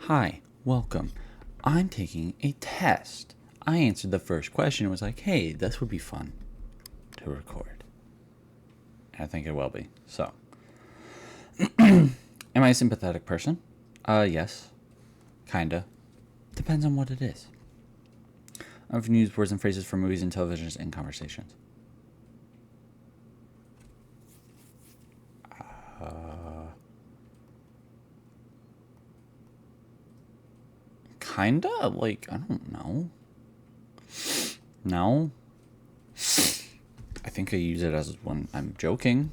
Hi, welcome. I'm taking a test. I answered the first question and was like, hey, this would be fun to record. I think it will be. So, am I a sympathetic person? Yes. Kinda. Depends on what it is. I often use words and phrases from movies and televisions and conversations. Kinda? Like, I don't know. No. I think I use it as when I'm joking.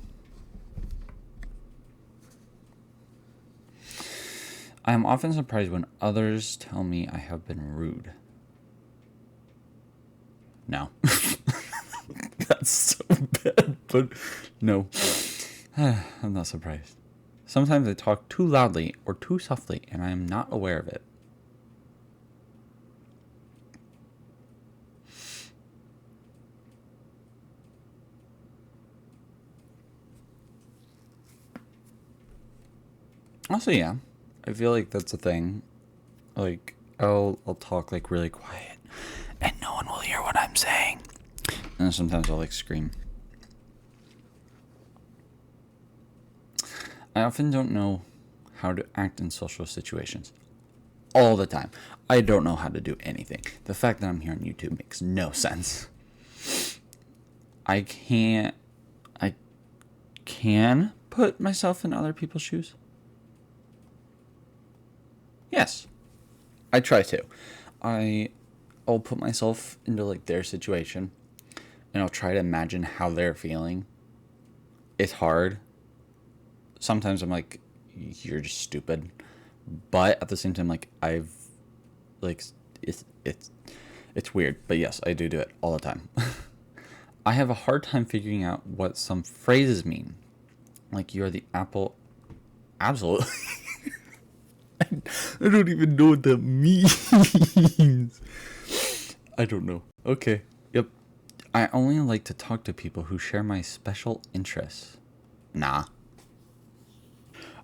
I am often surprised when others tell me I have been rude. No. That's so bad, but no. I'm not surprised. Sometimes I talk too loudly or too softly, and I am not aware of it. Also, yeah, I feel like that's a thing. Like, I'll talk like really quiet, and no one will hear what I'm saying. And sometimes I'll like scream. I often don't know how to act in social situations. All the time. I don't know how to do anything. The fact that I'm here on YouTube makes no sense. I can put myself in other people's shoes. Yes. I try to. I'll put myself into like their situation and I'll try to imagine how they're feeling. It's hard. Sometimes I'm like, you're just stupid. But at the same time, like I've like it's weird. But yes, I do it all the time. I have a hard time figuring out what some phrases mean. Like you're the apple. Absolutely. I don't even know what that means. I don't know. Okay. Yep. I only like to talk to people who share my special interests. Nah.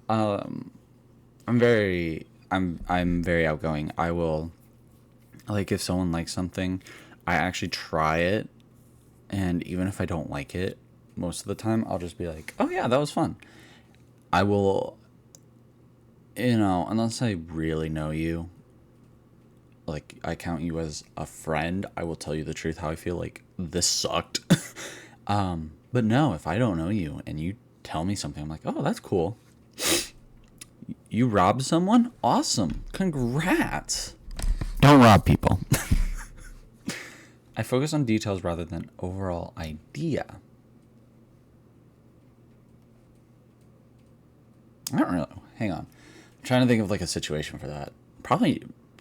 I'm very outgoing. I will, like, if someone likes something, I actually try it, and even if I don't like it, most of the time I'll just be like, oh yeah, that was fun. I will, unless I really know you, like I count you as a friend, I will tell you the truth how I feel. Like, this sucked. But no, if I don't know you and you tell me something, I'm like, oh, that's cool. You robbed someone? Awesome. Congrats. Don't rob people. I focus on details rather than overall idea. I don't know. Hang on. I'm trying to think of like a situation for that.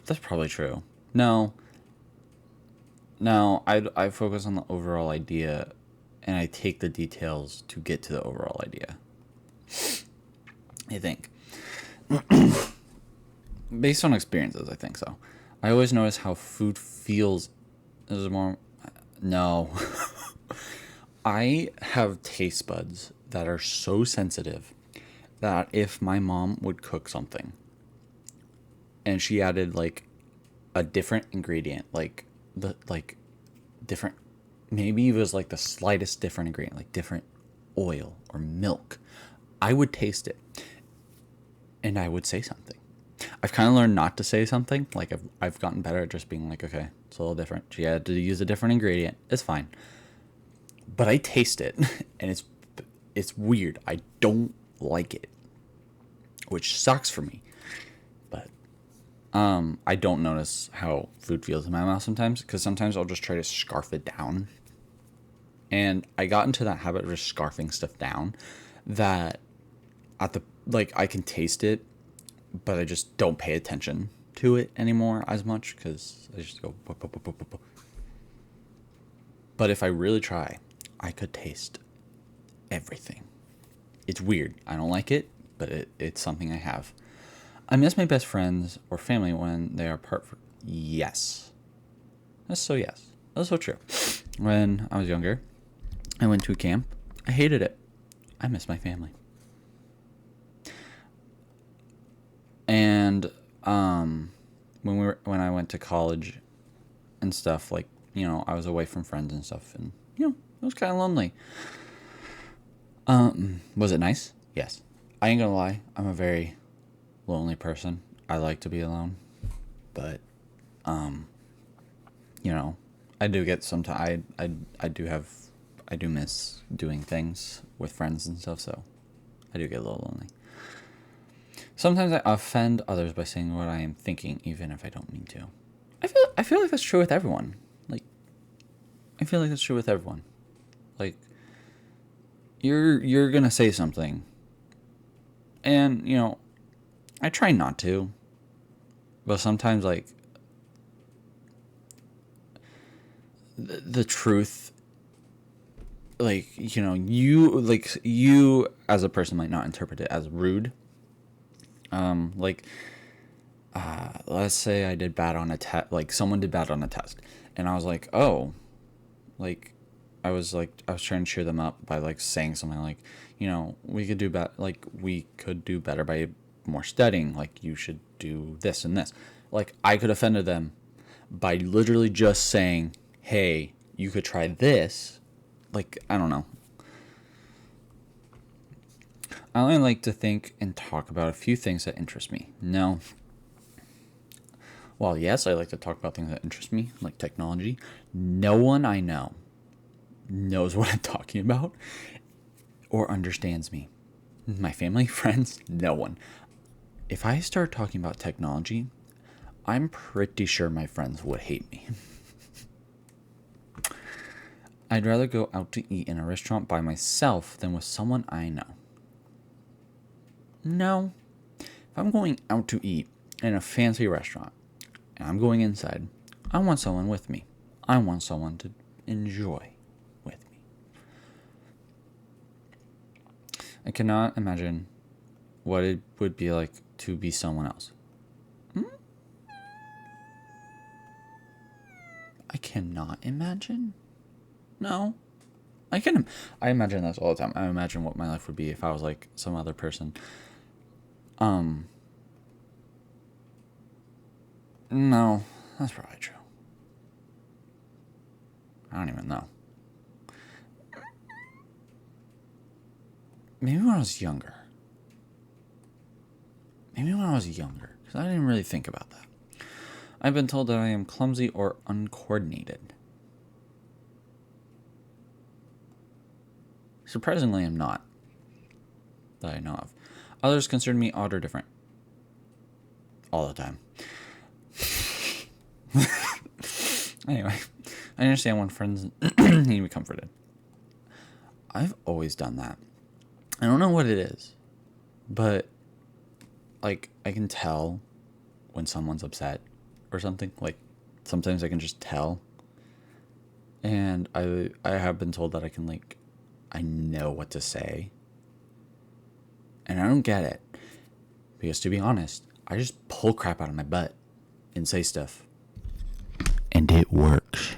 That's probably true. No, I focus on the overall idea and I take the details to get to the overall idea. I think. Based on experiences, I think so. I always notice how food feels. Is more. No. I have taste buds that are so sensitive that if my mom would cook something and she added like a different ingredient, like different, maybe it was like the slightest different ingredient, like different oil or milk, I would taste it and I would say something. I've kind of learned not to say something. Like I've gotten better at just being like, okay, it's a little different. She had to use a different ingredient. It's fine. But I taste it, and it's weird. I don't like it, which sucks for me. But I don't notice how food feels in my mouth sometimes, because sometimes I'll just try to scarf it down. And I got into that habit of just scarfing stuff down, that I can taste it, but I just don't pay attention to it anymore as much because I just go. Bup, bup, bup, bup, bup. But if I really try, I could taste everything. It's weird. I don't like it, but it's something I have. I miss my best friends or family when they are apart. Yes. That's so yes. That's so true. When I was younger, I went to a camp. I hated it. I miss my family. And when I went to college and stuff, like, I was away from friends and stuff, and it was kind of lonely. Was it nice? Yes. I ain't gonna lie, I'm a very lonely person. I like to be alone, but I do get sometimes I do miss doing things with friends and stuff, so I do get a little lonely. Sometimes I offend others by saying what I am thinking, even if I don't mean to. I feel like that's true with everyone. Like, I feel like that's true with everyone. Like, you're gonna say something, and I try not to, but sometimes, like, the truth, like, you as a person might not interpret it as rude. Like, let's say I did bad on a test, like someone did bad on a test, and I was like, oh, like, I was trying to cheer them up by, like, saying something like, we could do better by more studying, like, you should do this and this. Like, I could offend them by literally just saying, hey, you could try this. Like, I don't know. I only like to think and talk about a few things that interest me. No. Well, yes, I like to talk about things that interest me, like technology. No one I know knows what I'm talking about or understands me. My family, friends, no one. If I start talking about technology, I'm pretty sure my friends would hate me. I'd rather go out to eat in a restaurant by myself than with someone I know. No. If I'm going out to eat in a fancy restaurant and I'm going inside, I want someone with me. I want someone to enjoy with me. I cannot imagine what it would be like to be someone else. I cannot imagine. No. I imagine this all the time. I imagine what my life would be if I was like some other person. No, that's probably true. I don't even know. Maybe when I was younger. Because I didn't really think about that. I've been told that I am clumsy or uncoordinated. Surprisingly, I'm not. That I know of. Others consider me odd or different. All the time. Anyway, I understand when friends need to be comforted. I've always done that. I don't know what it is, but, like, I can tell when someone's upset or something. Like, sometimes I can just tell. And I have been told that I know what to say. And I don't get it. Because, to be honest, I just pull crap out of my butt and say stuff. And it works.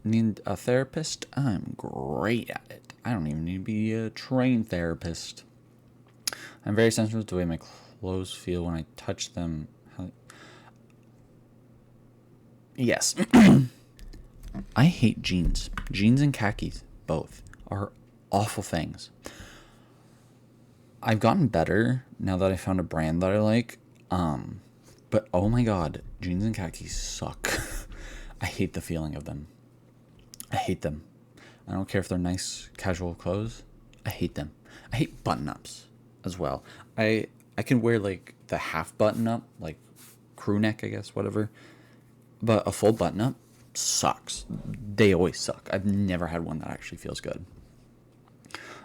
Need a therapist? I'm great at it. I don't even need to be a trained therapist. I'm very sensitive to the way my clothes feel when I touch them. Yes. I hate jeans. Jeans and khakis, both, are awful things. I've gotten better now that I found a brand that I like. But oh my god, jeans and khakis suck. I hate the feeling of them. I hate them. I don't care if they're nice casual clothes. I hate them. I hate button-ups as well. I can wear like the half button-up, like crew neck, I guess, whatever. But a full button-up sucks. They always suck. I've never had one that actually feels good.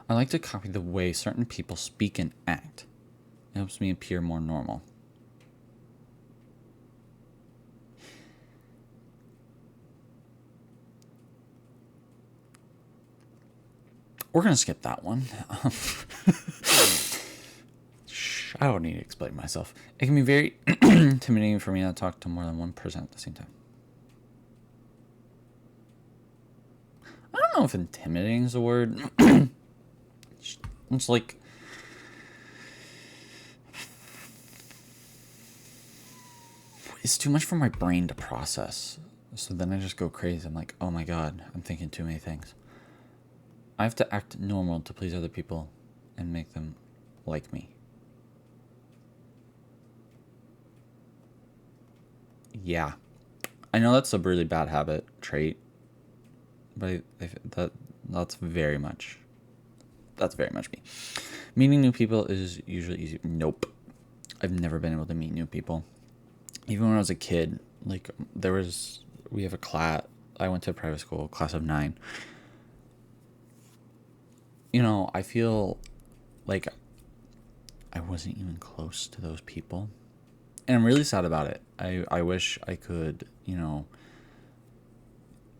I like to copy the way certain people speak and act. It helps me appear more normal. We're going to skip that one. I don't need to explain myself. It can be very intimidating for me to talk to more than one person at the same time. I don't know if intimidating is the word. It's like, it's too much for my brain to process. So then I just go crazy. I'm like, oh my God, I'm thinking too many things. I have to act normal to please other people and make them like me. Yeah. I know that's a really bad habit trait, but that's very much me. Meeting new people is usually easy. Nope. I've never been able to meet new people. Even when I was a kid, like we have a class. I went to a private school, class of 9. You know, I feel like I wasn't even close to those people. And I'm really sad about it. I wish I could,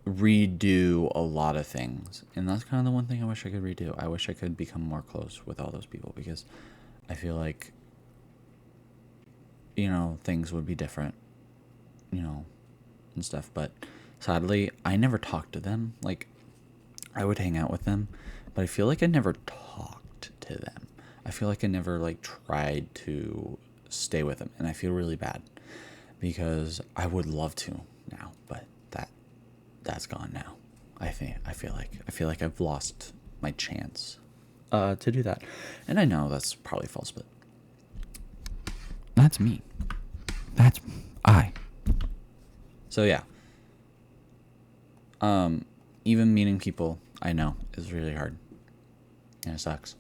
redo a lot of things. And that's kind of the one thing I wish I could redo. I wish I could become more close with all those people because I feel like, things would be different, and stuff. But sadly, I never talked to them. Like, I would hang out with them, but I feel like I never talked to them. I feel like I never, tried to stay with them. And I feel really bad because I would love to now, but that's gone now. I feel like I've lost my chance to do that. And I know that's probably false, but that's me. That's I. So yeah. Even meeting people I know is really hard. And it sucks.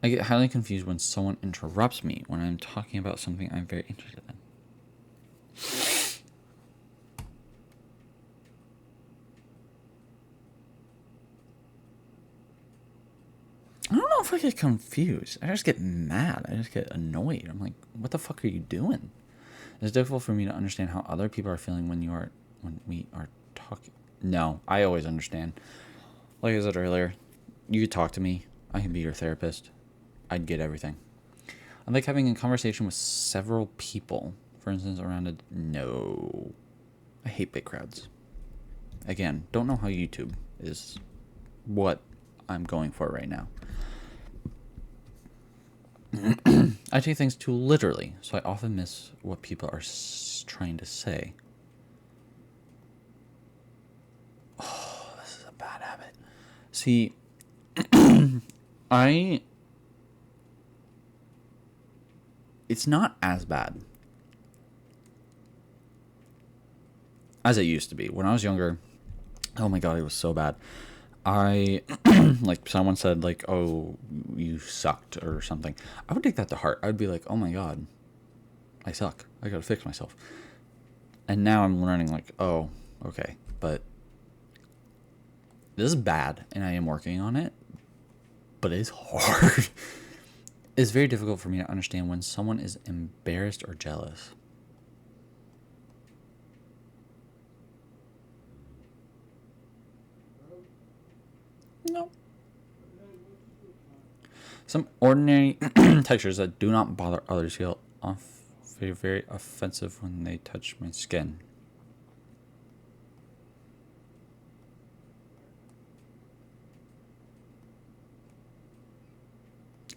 I get highly confused when someone interrupts me when I'm talking about something I'm very interested in. I don't know if I get confused. I just get mad. I just get annoyed. I'm like, what the fuck are you doing? It's difficult for me to understand how other people are feeling when we are talking. No, I always understand. Like I said earlier, you could talk to me. I can be your therapist. I'd get everything. I like having a conversation with several people. For instance, no. I hate big crowds. Again, don't know how YouTube is what I'm going for right now. I take things too literally, so I often miss what people are trying to say. Oh, this is a bad habit. See, it's not as bad as it used to be. When I was younger, oh my God, it was so bad. Like someone said, oh, you sucked or something. I would take that to heart. I would be like, oh my God, I suck. I gotta fix myself. And now I'm learning oh, okay, but this is bad and I am working on it, but it's hard. It's very difficult for me to understand when someone is embarrassed or jealous. No. Some ordinary textures that do not bother others feel very, very offensive when they touch my skin.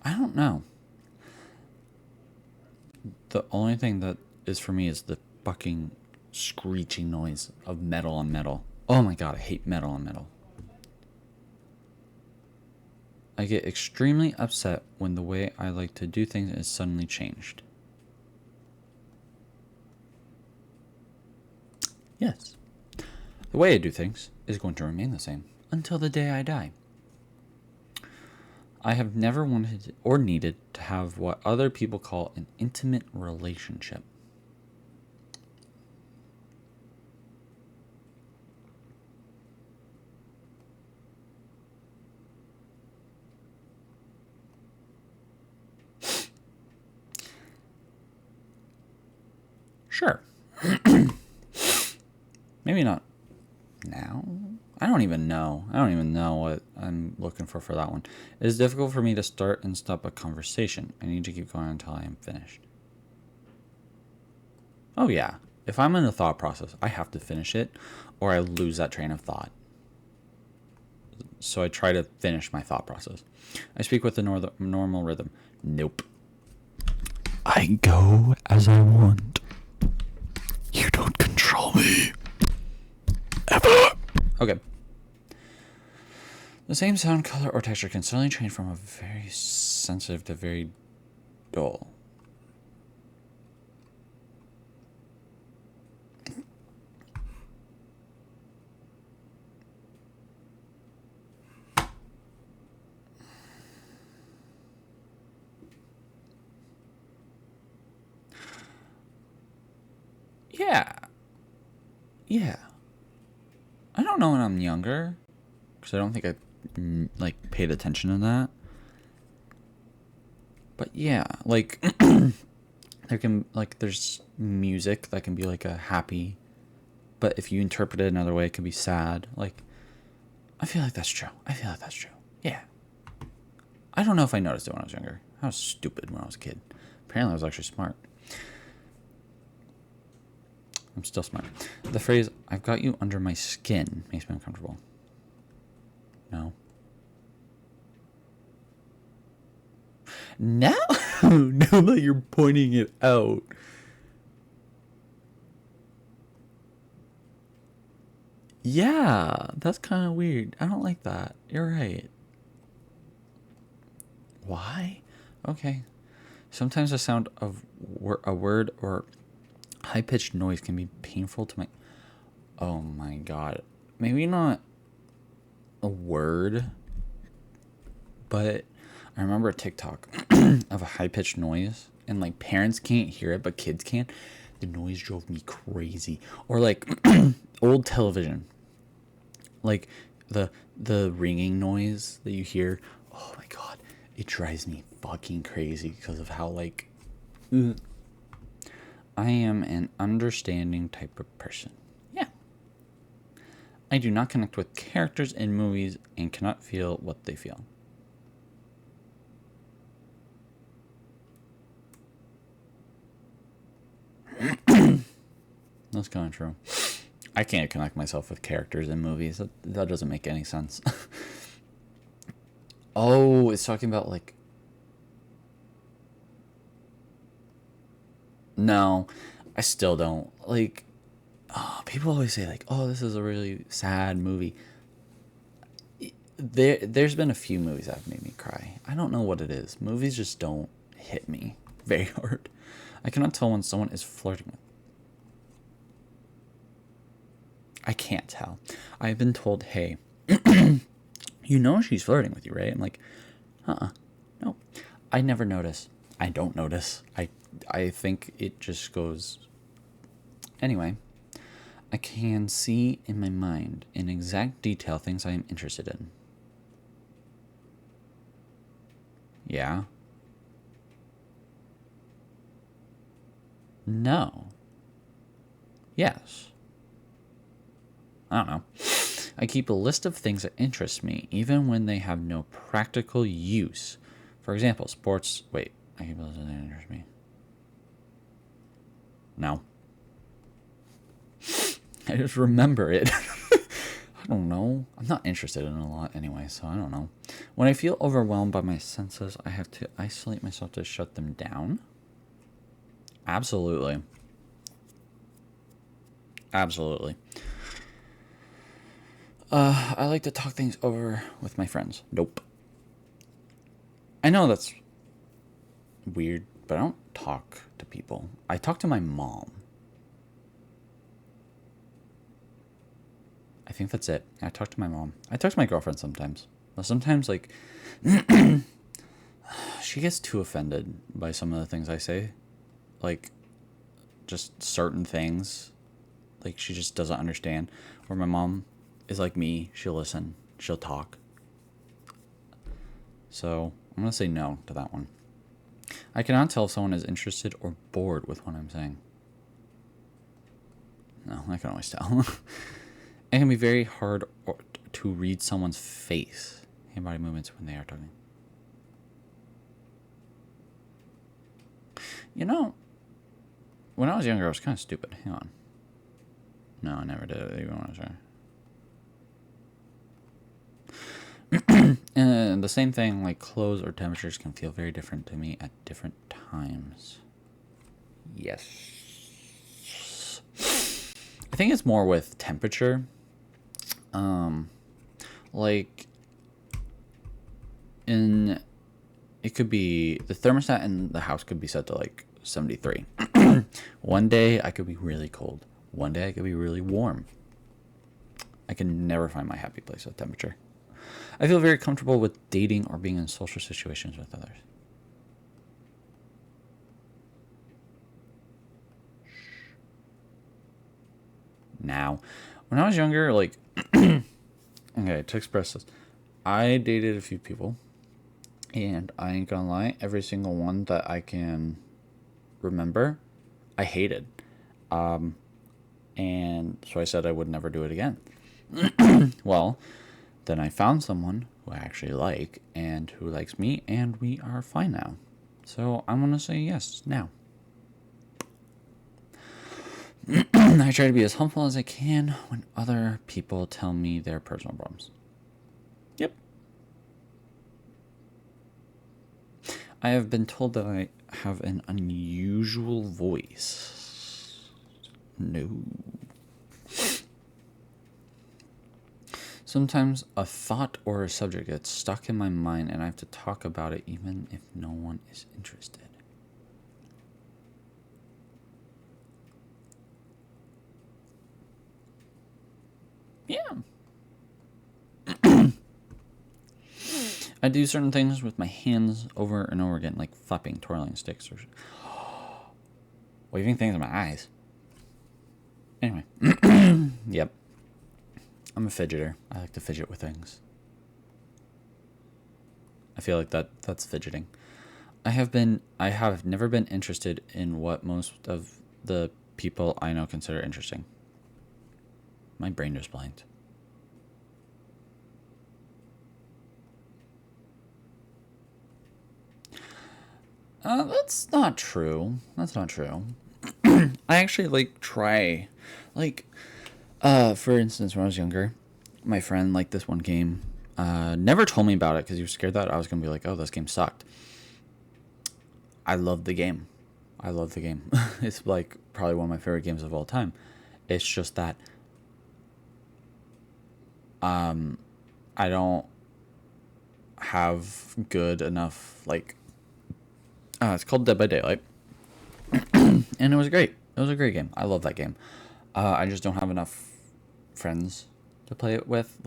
I don't know. The only thing that is for me is the fucking screeching noise of metal on metal. Oh my God, I hate metal on metal. I get extremely upset when the way I like to do things is suddenly changed. Yes. The way I do things is going to remain the same until the day I die. I have never wanted or needed to have what other people call an intimate relationship. Sure. Maybe not now. I don't even know what I'm looking for that one. It is difficult for me to start and stop a conversation. I need to keep going until I am finished. Oh yeah. If I'm in a thought process, I have to finish it or I lose that train of thought. So I try to finish my thought process. I speak with the normal rhythm. Nope. I go as I want. don't control me. Ever. Okay. The same sound, color, or texture can suddenly change from a very sensitive to very dull. Yeah. Yeah. I don't know when I'm younger, because I don't think I like paid attention to that. But yeah, like there's music that can be like a happy, but if you interpret it another way, it can be sad. Like, I feel like that's true. Yeah. I don't know if I noticed it when I was younger. I was stupid when I was a kid. Apparently, I was actually smart. I'm still smart. The phrase, "I've got you under my skin," makes me uncomfortable. No. No! Now that you're pointing it out. Yeah, that's kind of weird. I don't like that. You're right. Why? Okay. Sometimes the sound of a word or high-pitched noise can be painful to my... Oh my god. Maybe not a word, but I remember a TikTok of a high-pitched noise, and like parents can't hear it, but kids can. The noise drove me crazy. Or like old television, like the ringing noise that you hear. Oh my god, it drives me fucking crazy because of how like I am an understanding type of person. Yeah. I do not connect with characters in movies and cannot feel what they feel. That's kind of true. I can't connect myself with characters in movies. That doesn't make any sense. Oh, it's talking about like... No, I still don't. Like, people always say like, "Oh, this is a really sad movie." There's been a few movies that have made me cry. I don't know what it is. Movies just don't hit me very hard. I cannot tell when someone is flirting with me. I can't tell. I've been told, "Hey, you know she's flirting with you, right?" I'm like, no. I never notice. I don't notice. I think it just goes... Anyway, I can see in my mind in exact detail things I am interested in. Yeah. No. Yes. I don't know. I keep a list of things that interest me, even when they have no practical use. For example, sports... Wait, I keep a list of things that interest me. No. I just remember it. I don't know. I'm not interested in it a lot anyway, so I don't know. When I feel overwhelmed by my senses, I have to isolate myself to shut them down. Absolutely. Absolutely. I like to talk things over with my friends. Nope. I know that's weird, but I don't talk to people. I talk to my mom. I think that's it. I talk to my mom. I talk to my girlfriend sometimes. Sometimes, like, she gets too offended by some of the things I say. Like, just certain things. Like, she just doesn't understand. Or my mom is like me. She'll listen. She'll talk. So, I'm going to say no to that one. I cannot tell if someone is interested or bored with what I'm saying. No, I can always tell. It can be very hard to read someone's face and body movements when they are talking. You know, when I was younger, I was kind of stupid. Hang on. No, I never did it even when I was younger. And the same thing, like clothes or temperatures can feel very different to me at different times. Yes. I think it's more with temperature. Like it could be the thermostat in the house could be set to like 73. One day I could be really cold. One day I could be really warm. I can never find my happy place with temperature. I feel very comfortable with dating or being in social situations with others. Now, when I was younger, like, okay, to express this, I dated a few people, and I ain't gonna lie, every single one that I can remember, I hated. And so I said I would never do it again. Well, then I found someone who I actually like and who likes me, and we are fine now. So I'm gonna say yes now. I try to be as helpful as I can when other people tell me their personal problems. Yep. I have been told that I have an unusual voice. No. Sometimes a thought or a subject gets stuck in my mind and I have to talk about it even if no one is interested. Yeah. I do certain things with my hands over and over again, like flapping, twirling sticks, or waving things in my eyes. Anyway. Yep. I'm a fidgeter. I like to fidget with things. I feel like that's fidgeting. I have never been interested in what most of the people I know consider interesting. My brain just blanked. That's not true. That's not true. I actually try, for instance, when I was younger, my friend liked this one game. Never told me about it because he was scared that I was gonna be like, oh, this game sucked. I love the game. I love the game. It's like probably one of my favorite games of all time. It's just that I don't have good enough it's called Dead by Daylight. And it was great. It was a great game. I love that game. I just don't have enough friends to play it with.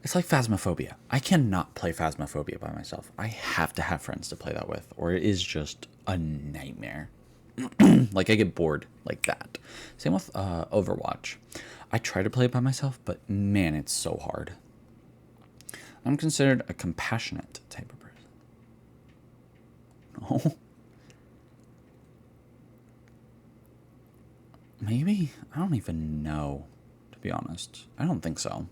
It's like Phasmophobia. I cannot play Phasmophobia by myself. I have to have friends to play that with, or it is just a nightmare. I get bored like that. Same with Overwatch. I try to play it by myself, but man, it's so hard. I'm considered a compassionate type of person. Oh. Maybe? I don't even know, to be honest. I don't think so.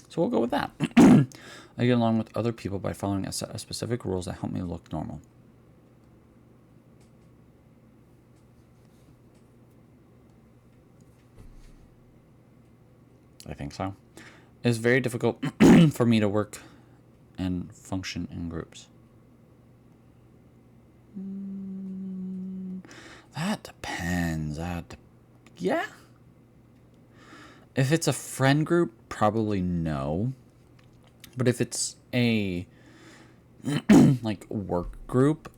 So we'll go with that. I get along with other people by following a set of specific rules that help me look normal. I think so. It's very difficult for me to work and function in groups. That depends. Yeah. If it's a friend group, probably no. But if it's a work group,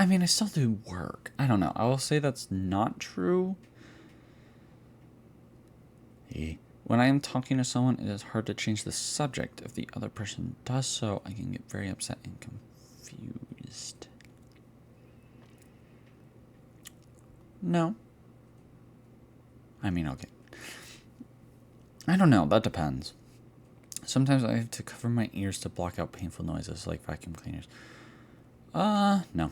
I mean, I still do work. I don't know. I will say that's not true. When I am talking to someone, it is hard to change the subject. If the other person does so, I can get very upset and confused. No. I mean, okay. I don't know. That depends. Sometimes I have to cover my ears to block out painful noises like vacuum cleaners. No.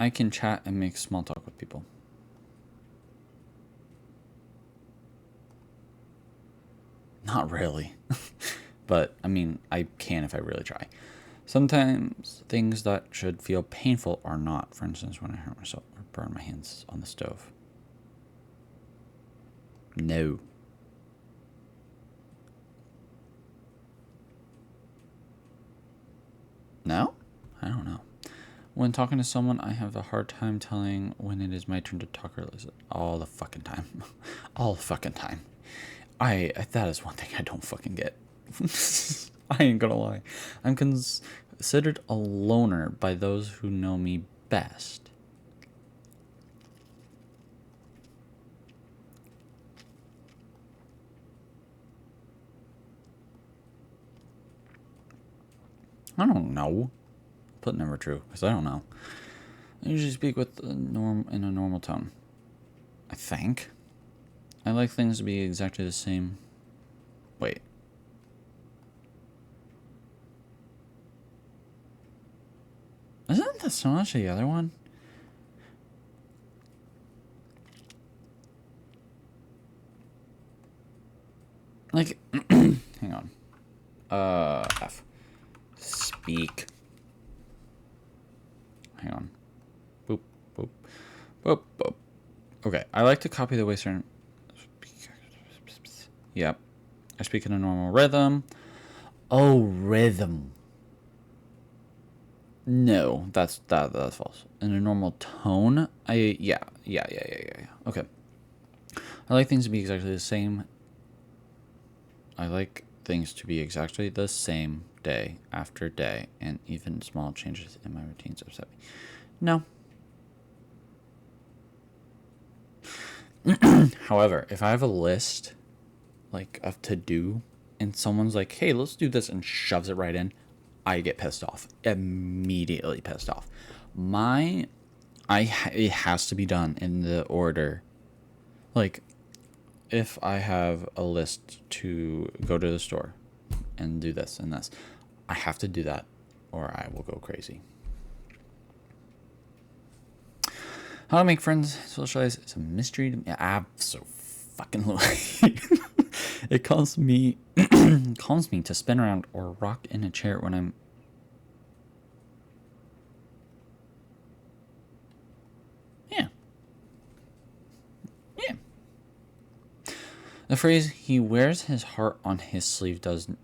I can chat and make small talk with people. Not really. But, I mean, I can if I really try. Sometimes things that should feel painful are not. For instance, when I hurt myself or burn my hands on the stove. No. No? I don't know. When talking to someone, I have a hard time telling when it is my turn to talk or listen. All the fucking time. All the fucking time. That is one thing I don't fucking get. I ain't gonna lie. I'm considered a loner by those who know me best. I don't know. But never true, because I don't know. I usually speak with in a normal tone. I think. I like things to be exactly the same. Wait. Isn't that so much the other one? Like, hang on. F. Speak. Hang on. Boop, boop, boop, boop. Okay, I like to copy the way certain. Yep. I speak in a normal rhythm. Oh, rhythm. No, that's false. In a normal tone, yeah. Okay. I like things to be exactly the same. I like things to be exactly the same day after day, and even small changes in my routines upset me. No. However, if I have a list like of to do, and someone's like, "Hey, let's do this," and shoves it right in, I get pissed off. Immediately pissed off. It has to be done in the order. Like, if I have a list to go to the store and do this and this, I have to do that or I will go crazy. How to make friends, socialize, it's a mystery to me. Absolutely. It calls me to spin around or rock in a chair when I'm The phrase, he wears his heart on his sleeve, doesn't.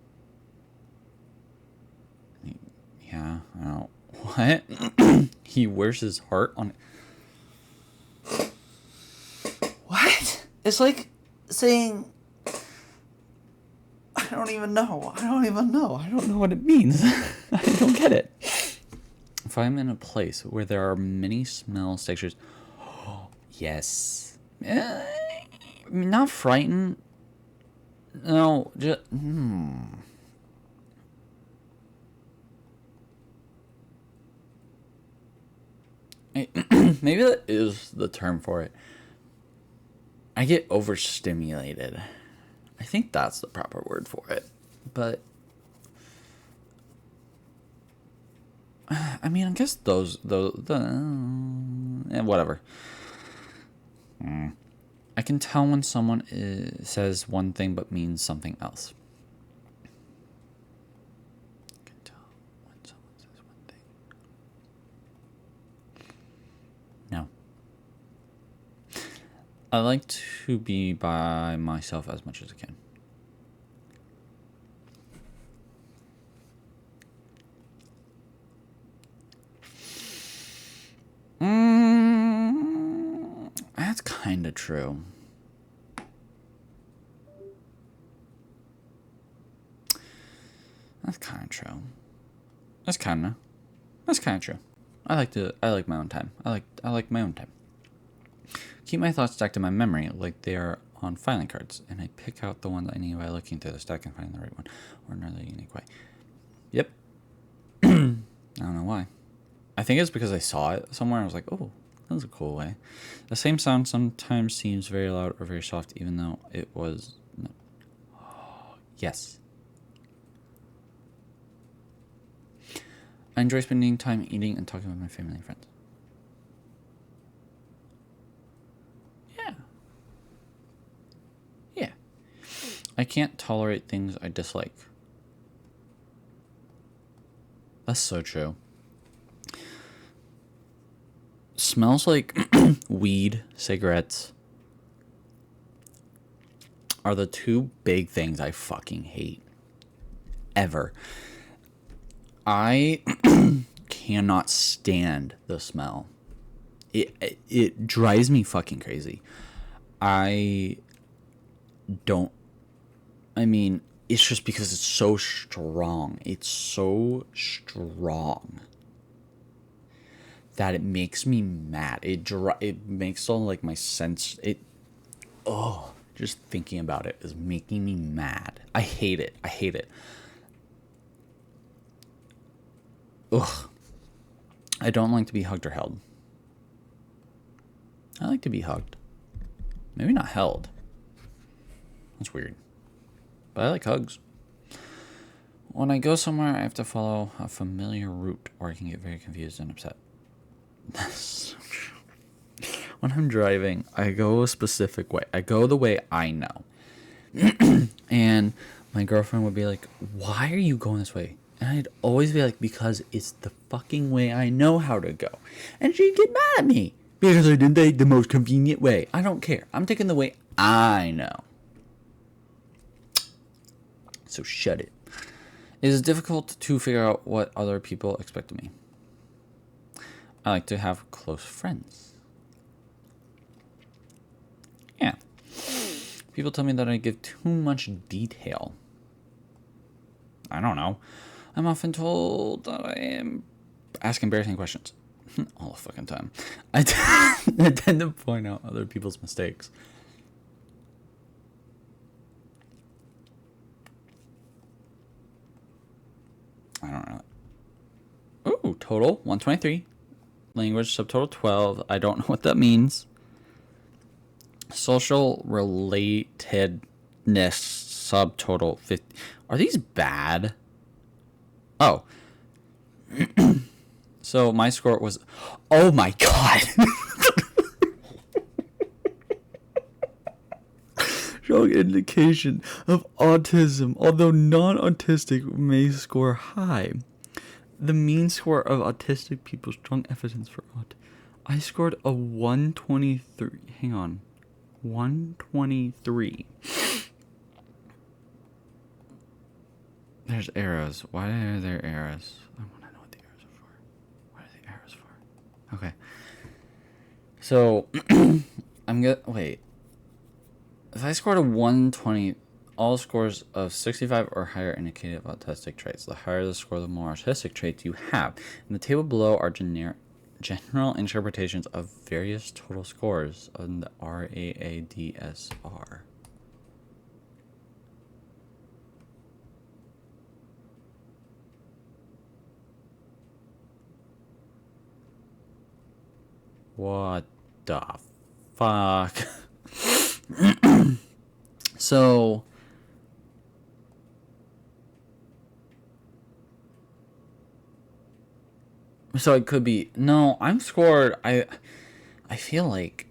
Yeah, I don't know. What? He wears his heart on. What? It's like saying. I don't even know. I don't know what it means. I don't get it. If I'm in a place where there are many smell textures. Yes. Not frightened. No, just maybe that is the term for it. I get overstimulated. I think that's the proper word for it. But I mean, I guess whatever. I can tell when someone says one thing but means something else. I can tell when someone says one thing. No. I like to be by myself as much as I can. That's kind of true. That's kind of true. That's kind of true. I like my own time. I like my own time. Keep my thoughts stacked in my memory like they are on filing cards, and I pick out the ones I need by looking through the stack and finding the right one, or another unique way. Yep. I don't know why. I think it's because I saw it somewhere. I was like, oh, that was a cool way. The same sound sometimes seems very loud or very soft, even though it was. No. Yes. I enjoy spending time eating and talking with my family and friends. Yeah. I can't tolerate things I dislike. That's so true. Smells like weed, cigarettes are the two big things I fucking hate. Ever. I cannot stand the smell. It drives me fucking crazy. I don't. I mean, it's just because it's so strong. It's so strong that it makes me mad. It makes all like my sense. Just thinking about it is making me mad. I hate it. I hate it. Ugh. I don't like to be hugged or held. I like to be hugged. Maybe not held. That's weird. But I like hugs. When I go somewhere, I have to follow a familiar route, or I can get very confused and upset. That's so true. When I'm driving, I go a specific way. I go the way I know. And my girlfriend would be like, why are you going this way? And I'd always be like, because it's the fucking way I know how to go. And she'd get mad at me because I didn't take the most convenient way. I don't care. I'm taking the way I know. So shut it. It is difficult to figure out what other people expect of me. I like to have close friends. Yeah. People tell me that I give too much detail. I don't know. I'm often told that I ask embarrassing questions. All the fucking time. I tend to point out other people's mistakes. I don't know. Ooh, total 123. Language subtotal 12. I don't know what that means. Social relatedness subtotal 50. Are these bad? Oh. So my score was, oh my god. Strong indication of autism, although non-autistic may score high. The mean score of autistic people, strong evidence for autism. I scored a 123. Hang on. 123. There's arrows. Why are there arrows? I want to know what the arrows are for. What are the arrows for? Okay. So, I'm gonna... Wait. If I scored a 120, all scores of 65 or higher indicate autistic traits. The higher the score, the more autistic traits you have. In the table below are general interpretations of various total scores on the RAADS-R. What the fuck? So it could be, no, I'm scored, I feel like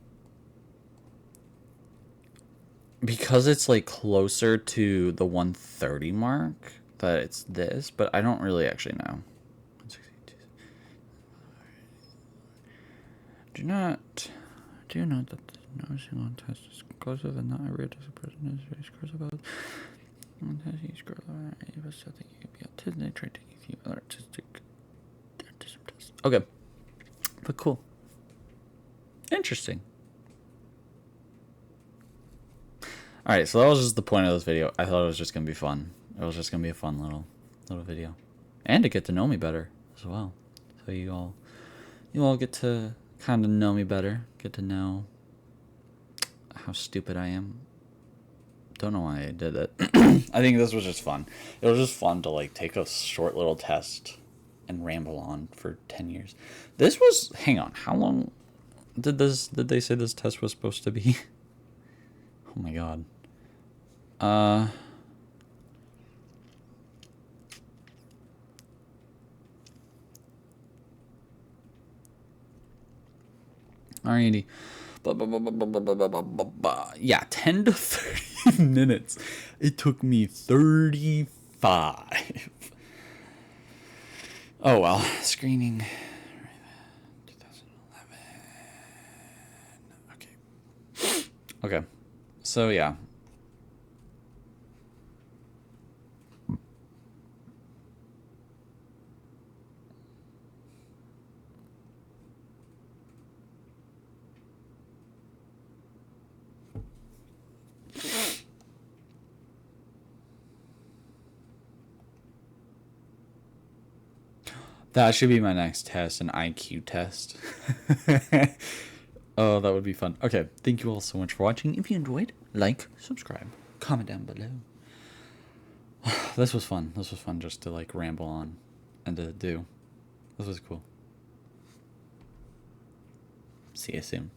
because it's like closer to the 130 mark that it's this, but I don't really actually know. Do not that no single test is conclusive and not every test person is very scores about one test each score was something you be autistic try to give you artistic autism test. Okay. But cool. Interesting. Alright, so that was just the point of this video. I thought it was just gonna be fun. It was just gonna be a fun little video. And to get to know me better as well. So you all get to kind of know me better, get to know how stupid I am. Don't know why I did it. I think this was just fun. It was just fun to like take a short little test and ramble on for 10 years. This was, hang on, how long did they say this test was supposed to be? Oh my god. Alrighty. Yeah, 10 to 30 minutes. It took me 35. Oh well. Screening. 2011. Okay. So yeah. That should be my next test, an IQ test. Oh, that would be fun. Okay, thank you all so much for watching. If you enjoyed, like, subscribe, comment down below. This was fun. This was fun just to like ramble on and to do. This was cool. See you soon.